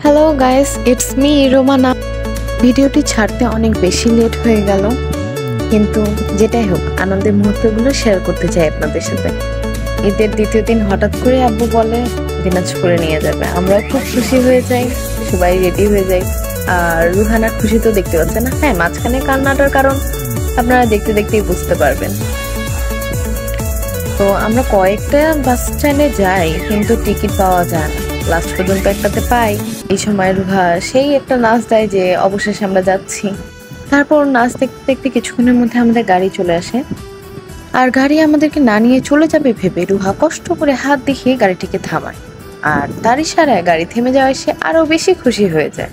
Hello guys, it's me Romana. ভিডিওটি ছাড়তে অনেক বেশি লেট হয়ে গেল, কিন্তু যেটাই হোক আনন্দের মুহূর্তগুলো শেয়ার করতে চাই আপনাদের সাথে। ঈদের দ্বিতীয় দিন হঠাৎ করে আব্বু বলে দিনাজপুরে নিয়ে যাবে। আমরা খুব খুশি হয়ে যাই, সবাই রেডি হয়ে যাই। আর রুহানার খুশি তো দেখতে পাচ্ছেন না। হ্যাঁ, মাঝখানে কান্নাটার কারণ আপনারা দেখতে দেখতেই বুঝতে পারবেন। তো আমরা কয়েকটা বাস স্ট্যান্ডে যাই, কিন্তু টিকিট পাওয়া যায় না। লাস্ট পর্যন্ত একটাতে পাই। এই সময় রুহা সেই একটা নাচ দেয় যে অবশেষে আমরা যাচ্ছি। তারপর নাচ দেখতে দেখতে কিছুক্ষণের মধ্যে আমাদের গাড়ি চলে আসে। আর গাড়ি আমাদেরকে না নিয়ে চলে যাবে ভেবে রুহা কষ্ট করে হাত দেখিয়ে গাড়িটিকে থামায়। আর তার ইশারায় গাড়ি থেমে যাওয়ায় সে আরো বেশি খুশি হয়ে যায়।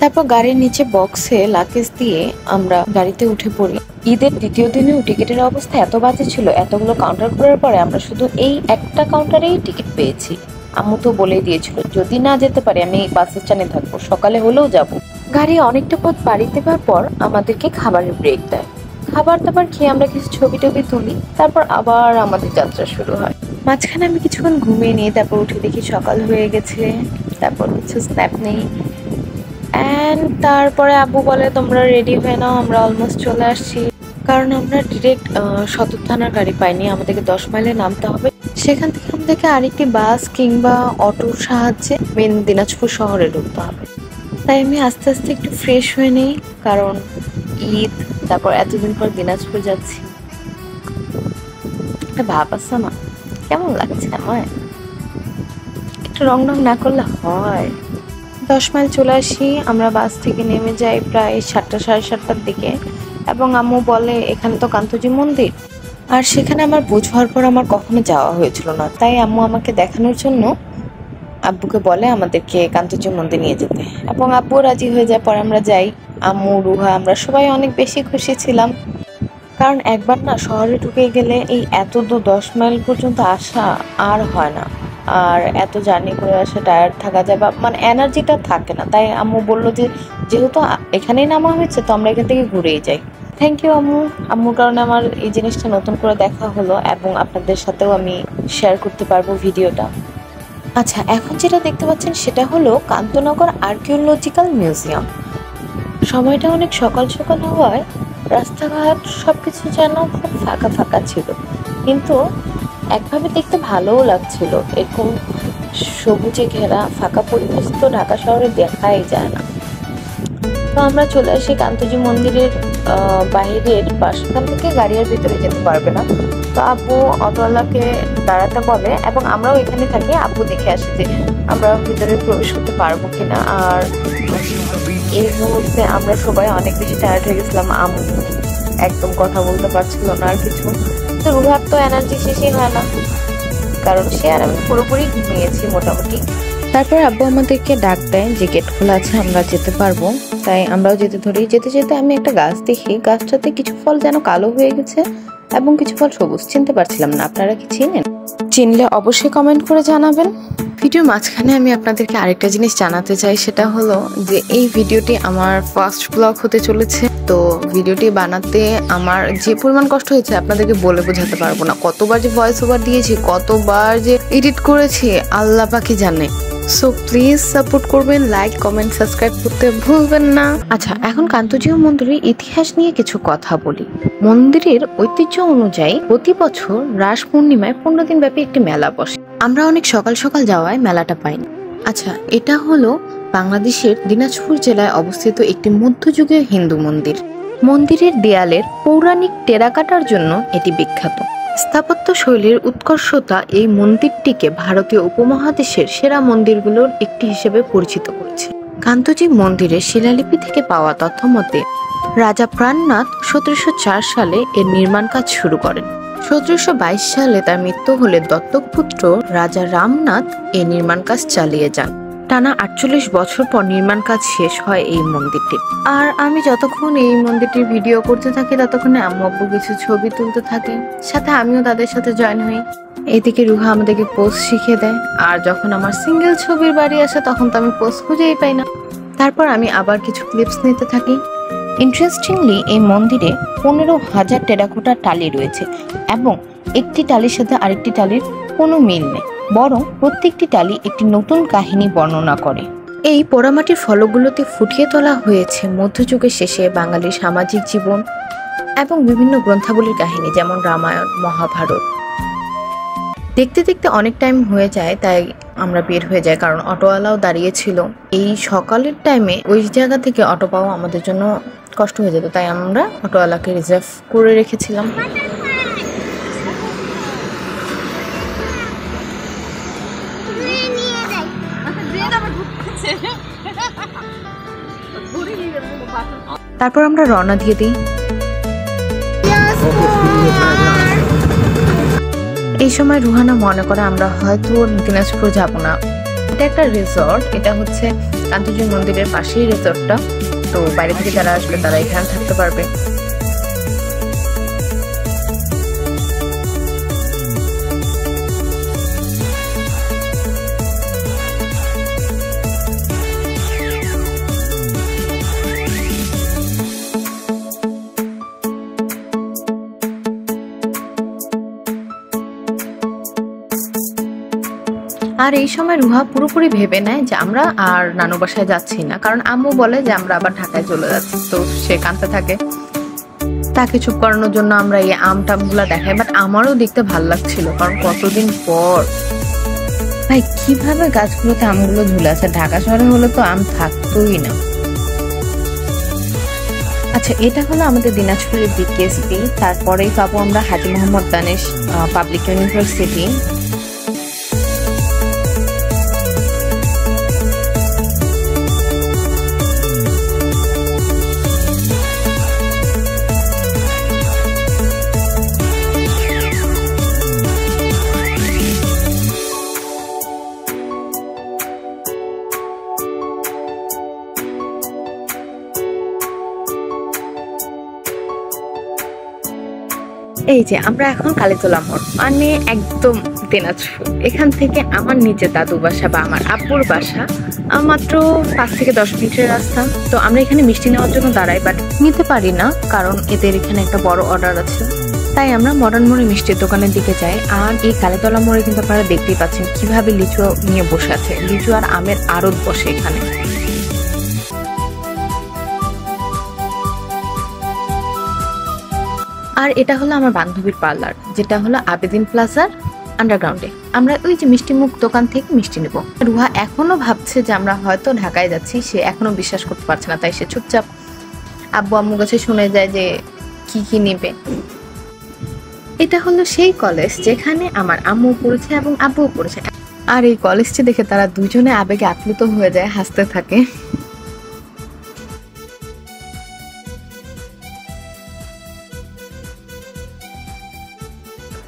তারপর গাড়ির নিচে বক্সে লাকেজ দিয়ে আমরা গাড়িতে উঠে পড়ি। ঈদের দ্বিতীয় দিনেও টিকিটের অবস্থা এত বাজে ছিল। এতগুলো কাউন্টার করার পরে আমরা শুধু এই একটা কাউন্টারেই টিকিট পেয়েছি। আম্মু তো বলেই দিয়েছিল যদি না যেতে পারি আমি বাস স্ট্যান্ডে থাকবো, সকালে হলেও যাব। গাড়ি অনেকটা পথ পাড়ি দেওয়ার পর আমাদেরকে খাবারের ব্রেক দেয়। খাবার দাবার খেয়ে আমরা কিছু ছবি টবি তুলি, তারপর আবার আমাদের যাত্রা শুরু হয়। মাঝখানে আমি কিছুক্ষণ ঘুমিয়ে নিই, তারপর উঠে দেখি সকাল হয়ে গেছে। তারপর কিছু স্ন্যাপ নেই। অ্যান্ড তারপরে আব্বু বলে তোমরা রেডি হয়ে নাও, আমরা অলমোস্ট চলে আসছি। কারণ আমরা ডিরেক্ট সদর থানার গাড়ি পাইনি, আমাদেরকে 10 মাইলে নামতে হবে। সেখান থেকে আমাদেরকে আরেকটি বাস কিংবা অটোর সাহায্যে মেন দিনাজপুর শহরে ঢুকতে হবে। তাই আমি আস্তে আস্তে একটু ফ্রেশ হয়ে নিই, কারণ ঈদ, তারপর এতদিন পর দিনাজপুর যাচ্ছি। একটা ভাব আছে না, কেমন লাগছে আমার, একটু রং না করলে হয়। 10 মাইল চলে আসি, আমরা বাস থেকে নেমে যাই প্রায় 7টা সাড়ে 7টার দিকে। এবং আম্মু বলে এখানে তো কান্তজি মন্দির। আর সেখানে আমার বোঝ হওয়ার পর আমার কখনো যাওয়া হয়েছিল না, তাই আম্মু আমাকে দেখানোর জন্য আব্বুকে বলে আমাদেরকে কান্তজি মন্দির নিয়ে যেতে। এবং আব্বু রাজি হয়ে যায়। পরে আমরা যাই, আম্মু, রুহা, আমরা সবাই অনেক বেশি খুশি ছিলাম। কারণ একবার না শহরে ঢুকে গেলে এই এত দূর 10 মাইল পর্যন্ত আসা আর হয় না। আর এত জার্নি করে আসে টায়ার্ড থাকা যায়, বা মানে এনার্জিটা থাকে না। তাই আম্মু বললো যে যেহেতু এখানেই নামা হয়েছে তো আমরা এখান থেকে ঘুরেই যাই। থ্যাংক ইউ আম্মু। আম্মুর কারণে আমার এই জিনিসটা নতুন করে দেখা হলো এবং আপনাদের সাথেও আমি শেয়ার করতে পারবো ভিডিওটা। আচ্ছা, এখন যেটা দেখতে পাচ্ছেন সেটা হলো কান্তনগর আর্কিওলজিক্যাল মিউজিয়াম। সময়টা অনেক সকাল সকাল হওয়ায় রাস্তাঘাট সবকিছু যেন খুব ফাঁকা ফাঁকা ছিল, কিন্তু একভাবে দেখতে ভালোও লাগছিল। এরকম সবুজে ঘেরা ফাঁকা পরিবেশ তো ঢাকা শহরে দেখাই যায় না। তো আমরা চলে আসি কান্তজি মন্দিরের বাহিরের পাশখান থেকে। গাড়ি আর ভিতরে যেতে পারবে না, তো আব্বু অটোওয়ালাকে দাঁড়াতে বলে এবং আমরাও এখানে থাকি। আব্বু দেখে আসে যে আমরা ভিতরে প্রবেশ করতে পারবো কিনা। আর এই মুহূর্তে আমরা সবাই অনেক বেশি টায়ার্ড হয়ে গেছিলাম। আম্মু একদম কথা বলতে পারছিল না আর কিছু। তো রুহার তো এনার্জি শেষই হয় না, কারণ সে আর আমি পুরোপুরি ঘুমিয়েছি মোটামুটি। তারপর আব্বু আমাদেরকে ডাক দেয় যে গেট খোলা আছে, আমরা যেতে পারবো। তাই আমরাও যেতে ধরি। যেতে যেতে আমি একটা গাছ দেখি, গাছটাতে কিছু ফল যেন কালো হয়ে গেছে এবং কিছু ফল সবুজ। চিনতে পারছিলাম না, আপনারা কি চিনেন? চিনলে অবশ্যই কমেন্ট করে জানাবেন। ভিডিওর মাঝখানে আমি আপনাদেরকে আরেকটা জিনিস জানাতে চাই, সেটা হলো যে এই ভিডিওটি আমার ফার্স্ট ব্লগ হতে চলেছে। তো ভিডিওটি বানাতে আমার যে পরিমাণ কষ্ট হয়েছে আপনাদেরকে বলে বোঝাতে পারবো না। কতবার যে ভয়েস ওভার দিয়েছি, কতবার যে এডিট করেছি, আল্লাহ পাকি জানে। সো প্লিজ সাপোর্ট করবেন, লাইক, কমেন্ট, সাবস্ক্রাইব করতে ভুলবেন না। আচ্ছা, এখন কান্তজি মন্দিরের ইতিহাস নিয়ে কিছু কথা বলি। মন্দিরের ঐতিহ্য অনুযায়ী প্রতি বছর রাস পূর্ণিমায় 15 দিন ব্যাপী একটি মেলা বসে। আমরা অনেক সকাল সকাল যাওয়ায় মেলাটা পাইনি। আচ্ছা, এটা হলো বাংলাদেশের দিনাজপুর জেলায় অবস্থিত একটি মধ্যযুগীয় হিন্দু মন্দির। মন্দিরের দেয়ালের পৌরাণিক টেরাকাটার জন্য এটি বিখ্যাত। স্থাপত্য শৈলীর উৎকর্ষতা এই মন্দিরটিকে ভারতীয় উপমহাদেশের সেরা মন্দিরগুলোর একটি হিসেবে পরিচিত করেছে। কান্তজি মন্দিরের শিলালিপি থেকে পাওয়া তথ্য মতে রাজা প্রাণনাথ 1704 সালে এর নির্মাণ কাজ শুরু করেন। 1722 সালে তার মৃত্যু হলে দত্তক পুত্র রাজা রামনাথ এর নির্মাণ কাজ চালিয়ে যান। টানা 48 বছর পর নির্মাণ কাজ শেষ হয় এই মন্দিরটি। আর আমি যতক্ষণ এই মন্দিরটির ভিডিও করতে থাকি ততক্ষণে আম্মু আব্বু কিছু ছবি তুলতে থাকে, সাথে আমিও তাদের সাথে জয়েন হই। এদিকে রুহা আমাদেরকে পোজ শিখিয়ে দেয়। আর যখন আমার সিঙ্গেল ছবির বাড়ি আসে তখন তো আমি পোজ খুঁজেই পাই না। তারপর আমি আবার কিছু ক্লিপস নিতে থাকি। ইন্টারেস্টিংলি এই মন্দিরে 15,000 টেরাকোটা টালি রয়েছে এবং একটি টালির সাথে আরেকটি টালির কোনো মিল নেই, বরং প্রত্যেকটি টালি একটি নতুন কাহিনী বর্ণনা করে। এই পোড়ামাটির ফলকগুলোতে ফুটিয়ে তোলা হয়েছে মধ্যযুগের শেষে বাঙালির সামাজিক জীবন এবং বিভিন্ন গ্রন্থাবলীর কাহিনী, যেমন রামায়ণ, মহাভারত। দেখতে দেখতে অনেক টাইম হয়ে যায়, তাই আমরা বের হয়ে যাই, কারণ অটোওয়ালাও দাঁড়িয়েছিল। এই সকালের টাইমে ওই জায়গা থেকে অটো পাওয়া আমাদের জন্য কষ্ট হয়ে যেত, তাই আমরা অটোওয়ালাকে রিজার্ভ করে রেখেছিলাম। তারপর আমরা রওনা দিয়ে দিই। এই সময় রুহানা মনে করে আমরা হয়তো দিনাজপুর যাব না। এটা একটা রিসর্ট, এটা হচ্ছে কান্তজি মন্দিরের পাশেই রিসর্টটা, তো বাইরে থেকে যারা আসবে তারা এখানে থাকতে পারবে। আর এই সময় রুহা পুরোপুরি ভেবে নেয় যে আমরা আর নানু বাসায় যাচ্ছি না, কারণ আম্মু বলে যে আমরা আবার ঢাকায় চলে যাচ্ছি, তো সে কাঁদতে থাকে। তাকে চুপ করানোর জন্য আমরা এই আম টামগুলা দেখাই, বাট আমারও দেখতে ভালো লাগছিল, কারণ কতদিন পর। ভাই কিভাবে গাছগুলোতে আমগুলো ঝুলে আছে, ঢাকা শহরে হলে তো আম থাকতোই না। আচ্ছা, এটা হলো আমাদের দিনাজপুরের বিকেএসপি, তারপরেই পাবো আমরা হাজী মোহাম্মদ দানেশ পাবলিক ইউনিভার্সিটি। এই যে আমরা এখন কালীতলা মোড়, মানে একদম দিনাজপুর। এখান থেকে আমার নিজের দাদু বাসা বা আমার আব্বুর বাসা মাত্র 5 থেকে 10 মিনিটের রাস্তা। তো আমরা এখানে মিষ্টি নেওয়ার জন্য দাঁড়াই, বাট নিতে পারি না, কারণ এদের এখানে একটা বড় অর্ডার আছে। তাই আমরা মডার্ন মোড়ে মিষ্টির দোকানের দিকে যাই। আর এই কালীতলা মোড়ে কিন্তু আপনারা দেখতেই পাচ্ছেন কিভাবে লিচু নিয়ে বসে আছে, লিচু আর আমের আড়ত বসে এখানে। আর এটা হলো আমার বান্ধবীর পার্লার, যেটা হলো আবেদিন প্লাজার আন্ডারগ্রাউন্ডে। আমরা ওই যে মিষ্টি মুখ দোকান থেকে মিষ্টি নেব। রুহা এখনো ভাবছে যে আমরা হয়তো ঢাকায় যাচ্ছি, সে এখনো বিশ্বাস করতে পারছে না, তাই সে চুপচাপ আব্বু আম্মুর কাছে শুনে যায় যে কি কি নেবে। এটা হলো সেই কলেজ যেখানে আমার আম্মু পড়েছে এবং আব্বুও পড়েছে। আর এই কলেজটি দেখে তারা দুজনে আবেগে আপ্লুত হয়ে যায়, হাসতে থাকে।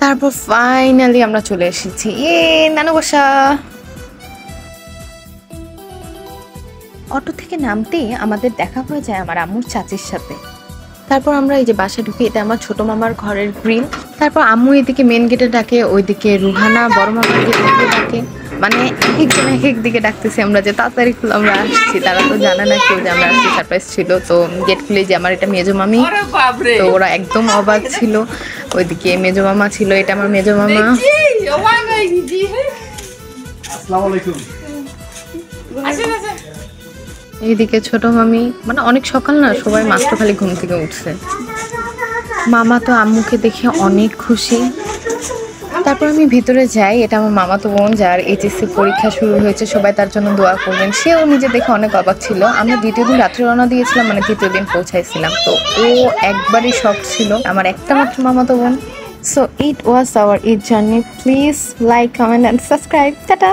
তারপর ফাইনালি আমরা চলে এসেছি নানু বাসা। অটো থেকে নামতেই আমাদের দেখা হয়ে যায় আমার আম্মুর চাচির সাথে। তারপর আমরা এই যে বাসায় ঢুকি, এটা আমার ছোট মামার ঘরের গ্রিল। তারপর আম্মু এদিকে মেন গেটে ডাকে, ওইদিকে রুহানা বড় মামার গেটে ডাকে, মানে এক একজন এক এক দিকে ডাকতেছি আমরা যে তাড়াতাড়ি খুলে আমরা আসছি। তারা তো জানে না কেউ যে আমরা আসছি, সারপ্রাইজ ছিল। তো গেট খুলে যে আমার এটা মেজো মামি, তো ওরা একদম অবাক ছিল। ওইদিকে মেজো মামা ছিল, এটা আমার মেজো মামা। এইদিকে ছোট মামি, মানে অনেক সকাল না, সবাই মাত্র খালি ঘুম থেকে উঠছে। মামা তো আম্মুকে দেখে অনেক খুশি। তারপর আমি ভিতরে যাই, এটা আমার মামাতো বোন যার এইচএসসি পরীক্ষা শুরু হয়েছে, সবাই তার জন্য দোয়া করবেন। সেও নিজে দেখে অনেক অবাক ছিল। আমরা দ্বিতীয় দিন রাত্রে রওনা দিয়েছিলাম, মানে তৃতীয় দিন পৌঁছাইছিলাম, তো ও একবারই শক ছিল, আমার একটা মাত্র মামাতো বোন। So it was our Eid journey. Please like, comment and subscribe. Ta-ta!